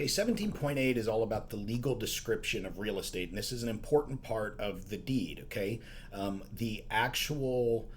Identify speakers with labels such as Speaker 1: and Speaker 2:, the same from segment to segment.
Speaker 1: Okay, 17.8 is all about the legal description of real estate, and this is an important part of the deed, okay? The actual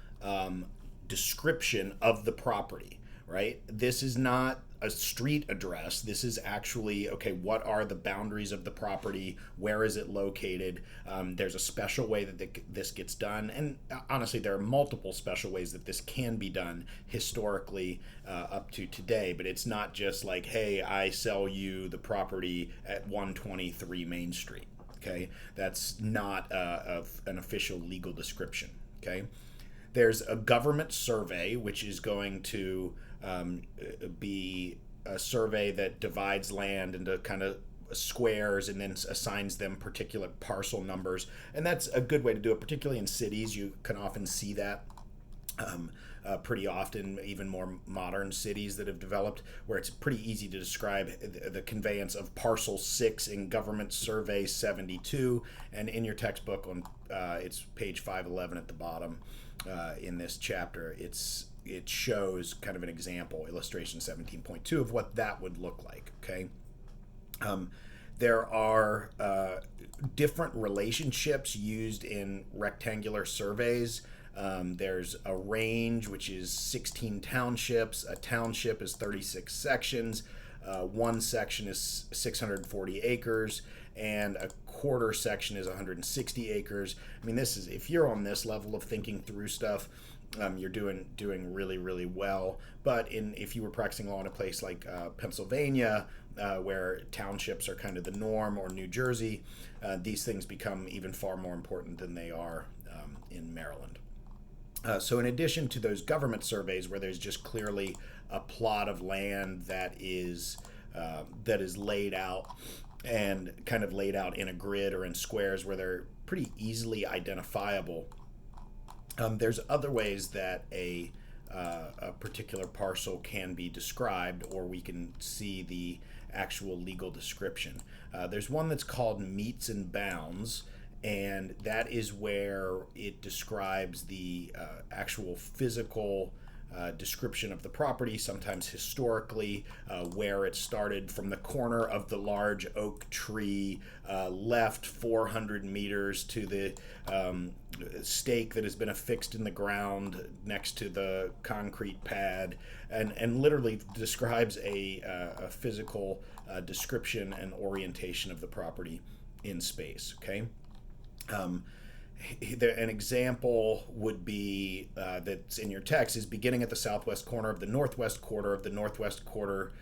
Speaker 1: description of the property, right? This is not a street address. This is actually, okay, what are the boundaries of the property? Where is it located? There's a special way that this gets done. And honestly, there are multiple special ways that this can be done historically up to today. But it's not just like, hey, I sell you the property at 123 Main Street. Okay, that's not an official legal description. Okay, there's a government survey, which is going to be a survey that divides land into kind of squares and then assigns them particular parcel numbers. And that's a good way to do it, particularly in cities. You can often see that pretty often, even more modern cities that have developed, where it's pretty easy to describe the conveyance of parcel 6 in Government Survey 72. And in your textbook on it's page 511 at the bottom in this chapter, it shows kind of an example, illustration 17.2, of what that would look like, okay? There are different relationships used in rectangular surveys. There's a range, which is 16 townships. A township is 36 sections. One section is 640 acres, and a quarter section is 160 acres. I mean, this is, if you're on this level of thinking through stuff, you're doing really, really well. But if you were practicing law in a place like Pennsylvania, where townships are kind of the norm, or New Jersey, these things become even far more important than they are in Maryland. So in addition to those government surveys where there's just clearly a plot of land that is laid out and kind of laid out in a grid or in squares where they're pretty easily identifiable, there's other ways that a particular parcel can be described, or we can see the actual legal description. There's one that's called meets and bounds, and that is where it describes the actual physical description of the property, sometimes historically, where it started from the corner of the large oak tree, left 400 meters to the stake that has been affixed in the ground next to the concrete pad, and literally describes a physical description and orientation of the property in space, okay? An example would be that's in your text is beginning at the southwest corner of the northwest quarter of the northwest quarter,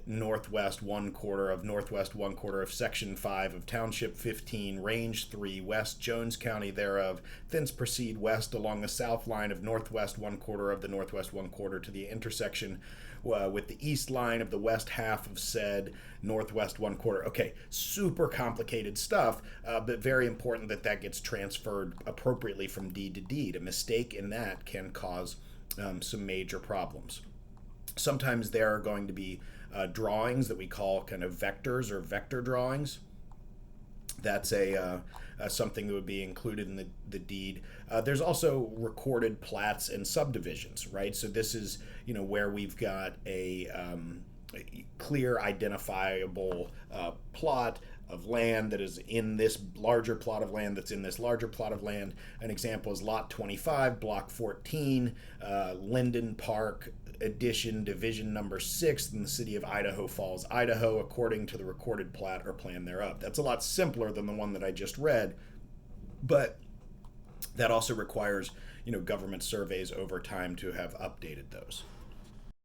Speaker 1: northwest one quarter of section 5 of township 15, range 3, west Jones County thereof, thence proceed west along the south line of northwest one quarter of the northwest one quarter to the intersection with the east line of the west half of said northwest one quarter. Okay, super complicated stuff, but very important that gets transferred appropriately from deed to deed. A mistake in that can cause some major problems. Sometimes there are going to be drawings that we call kind of vectors or vector drawings. That's something that would be included in the deed. There's also recorded plats and subdivisions, right? So this is, where we've got a clear, identifiable plot of land that is in this larger plot of land that's in this larger plot of land. An example is Lot 25, Block 14, Linden Park Addition, Division number 6 in the city of Idaho Falls, Idaho, according to the recorded plat or plan thereof. That's a lot simpler than the one that I just read, but that also requires, government surveys over time to have updated those.